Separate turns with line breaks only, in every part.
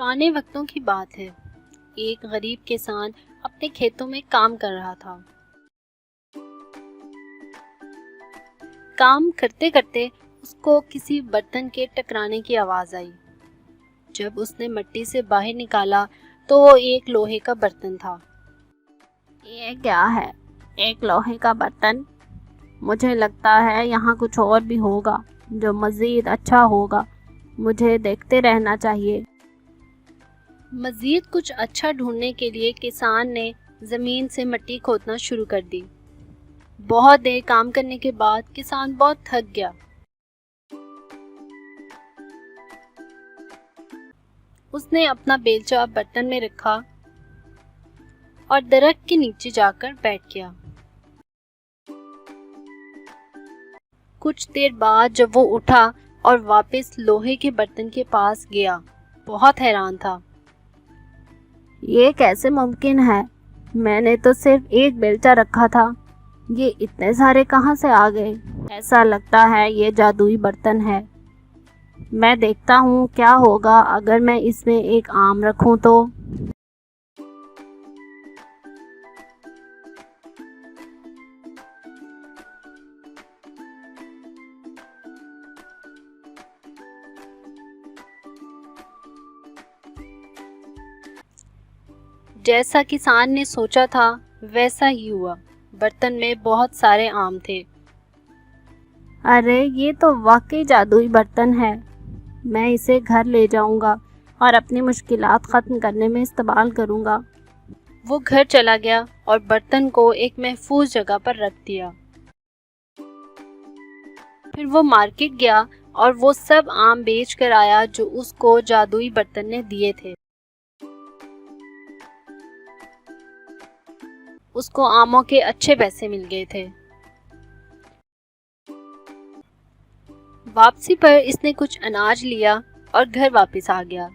پرانے وقتوں کی بات ہے۔ ایک غریب کسان اپنے کھیتوں میں کام کر رہا تھا۔ کام کرتے کرتے اس کو کسی برتن کے ٹکرانے کی آواز آئی۔ جب اس نے مٹی سے باہر نکالا تو وہ ایک لوہے کا برتن تھا۔
یہ کیا ہے؟ ایک لوہے کا برتن؟ مجھے لگتا ہے یہاں کچھ اور بھی ہوگا جو مزید اچھا ہوگا۔ مجھے دیکھتے رہنا چاہیے۔
مزید کچھ اچھا ڈھونڈنے کے لیے کسان نے زمین سے مٹی کھودنا شروع کر دی۔ بہت دیر کام کرنے کے بعد کسان بہت تھک گیا۔ اس نے اپنا بیلچہ برتن میں رکھا اور درخت کے نیچے جا کر بیٹھ گیا۔ کچھ دیر بعد جب وہ اٹھا اور واپس لوہے کے برتن کے پاس گیا، بہت حیران تھا۔
یہ کیسے ممکن ہے؟ میں نے تو صرف ایک بیلچہ رکھا تھا، یہ اتنے سارے کہاں سے آ گئے؟ ایسا لگتا ہے یہ جادوئی برتن ہے۔ میں دیکھتا ہوں کیا ہوگا اگر میں اس میں ایک آم رکھوں تو۔
جیسا کسان نے سوچا تھا ویسا ہی ہوا۔ برتن میں بہت سارے آم تھے۔
ارے یہ تو واقعی جادوئی برتن ہے۔ میں اسے گھر لے جاؤں گا اور اپنی مشکلات ختم کرنے میں استعمال کروں گا۔
وہ گھر چلا گیا اور برتن کو ایک محفوظ جگہ پر رکھ دیا۔ پھر وہ مارکیٹ گیا اور وہ سب آم بیچ کر آیا جو اس کو جادوئی برتن نے دیے تھے۔ اس کو آموں کے اچھے پیسے مل گئے تھے۔ واپسی پر اس نے کچھ اناج لیا اور گھر واپس آ گیا۔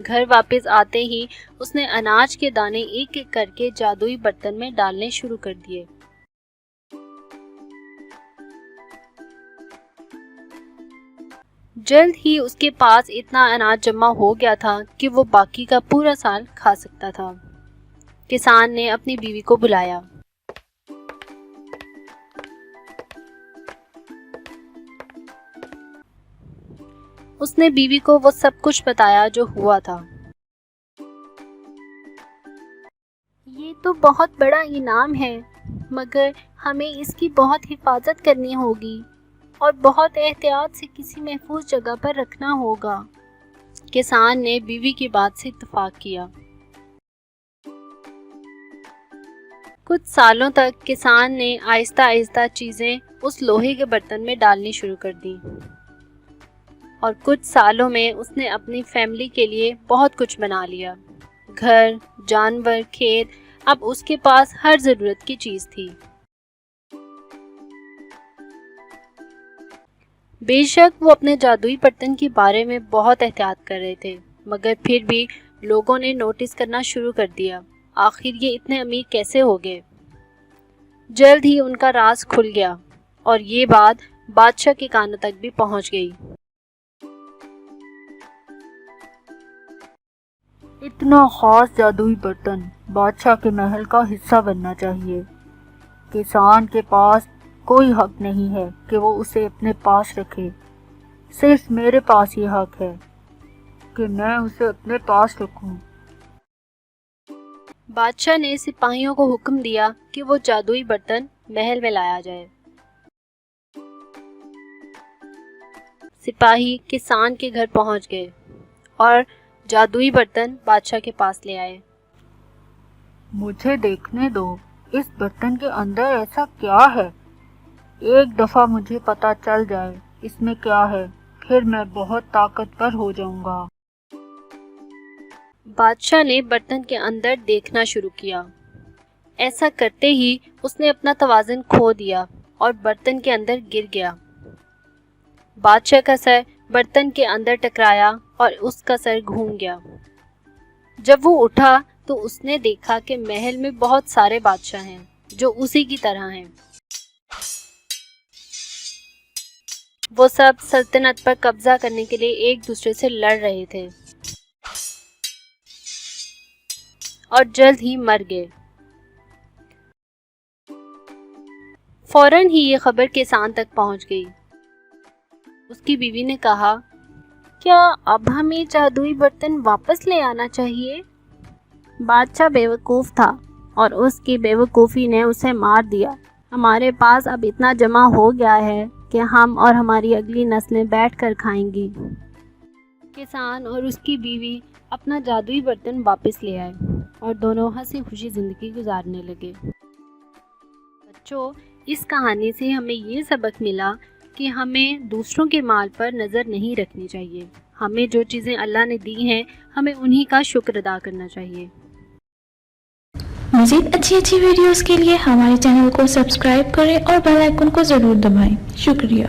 گھر واپس آتے ہی اس نے اناج کے دانے ایک ایک کر کے جادوئی برتن میں ڈالنے شروع کر دیے۔ جلد ہی اس کے پاس اتنا اناج جمع ہو گیا تھا کہ وہ باقی کا پورا سال کھا سکتا تھا۔ کسان نے اپنی بیوی کو بلایا۔ اس نے بیوی کو وہ سب کچھ بتایا جو ہوا تھا۔
یہ تو بہت بڑا انعام ہے، مگر ہمیں اس کی بہت حفاظت کرنی ہوگی اور بہت احتیاط سے کسی محفوظ جگہ پر رکھنا ہوگا۔
کسان نے بیوی کی بات سے اتفاق کیا۔ کچھ سالوں تک کسان نے آہستہ آہستہ چیزیں اس لوہے کے برتن میں ڈالنی شروع کر دیں، اور کچھ سالوں میں اس نے اپنی فیملی کے لیے بہت کچھ بنا لیا۔ گھر، جانور، کھیت، اب اس کے پاس ہر ضرورت کی چیز تھی۔ بے شک وہ اپنے جادوئی برتن کے بارے میں بہت احتیاط کر رہے تھے، مگر پھر بھی لوگوں نے نوٹس کرنا شروع کر دیا۔ آخر یہ اتنے امیر کیسے ہو گئے؟ جلد ہی ان کا راز کھل گیا اور یہ بات بادشاہ کے کانوں تک بھی پہنچ گئی۔
اتنا خاص جادوئی برتن بادشاہ کے محل کا حصہ بننا چاہیے۔ کسان کے پاس کوئی حق نہیں ہے کہ وہ اسے اپنے پاس رکھے، صرف میرے پاس یہ حق ہے کہ میں اسے اپنے پاس رکھوں۔
بادشاہ نے سپاہیوں کو حکم دیا کہ وہ جادوئی برتن محل میں لایا جائے۔ سپاہی کسان کے گھر پہنچ گئے اور جادوئی برتن بادشاہ کے پاس لے آئے۔
مجھے دیکھنے دو، اس برتن کے اندر ایسا کیا ہے؟ ایک دفعہ مجھے پتہ چل جائے اس میں کیا ہے، پھر میں بہت طاقتور ہو جاؤں گا۔
بادشاہ نے برتن کے اندر دیکھنا شروع کیا۔ ایسا کرتے ہی اس نے اپنا توازن کھو دیا اور برتن کے اندر گر گیا۔ بادشاہ کا سر برتن کے اندر ٹکرایا اور اس کا سر گھوم گیا۔ جب وہ اٹھا تو اس نے دیکھا کہ محل میں بہت سارے بادشاہ ہیں جو اسی کی طرح ہیں۔ وہ سب سلطنت پر قبضہ کرنے کے لیے ایک دوسرے سے لڑ رہے تھے۔ اور جلد ہی مر گئے۔ فوراً ہی یہ خبر کسان تک پہنچ گئی۔ اس کی بیوی نے کہا،
کیا اب ہمیں جادوئی برتن واپس لے آنا چاہیے؟ بادشاہ بیوقوف تھا اور اس کی بیوقوفی نے اسے مار دیا۔ ہمارے پاس اب اتنا جمع ہو گیا ہے کہ ہم اور ہماری اگلی نسلیں بیٹھ کر کھائیں گی۔
کسان اور اس کی بیوی اپنا جادوئی برتن واپس لے آئے اور دونوں ہنسی خوشی زندگی گزارنے لگے۔ بچوں، اس کہانی سے ہمیں یہ سبق ملا کہ ہمیں دوسروں کے مال پر نظر نہیں رکھنی چاہیے۔ ہمیں جو چیزیں اللہ نے دی ہیں، ہمیں انہی کا شکر ادا کرنا چاہیے۔
مزید اچھی ویڈیوز کے لیے ہمارے چینل کو سبسکرائب کریں اور بیل آئیکن کو ضرور دبائیں۔ شکریہ۔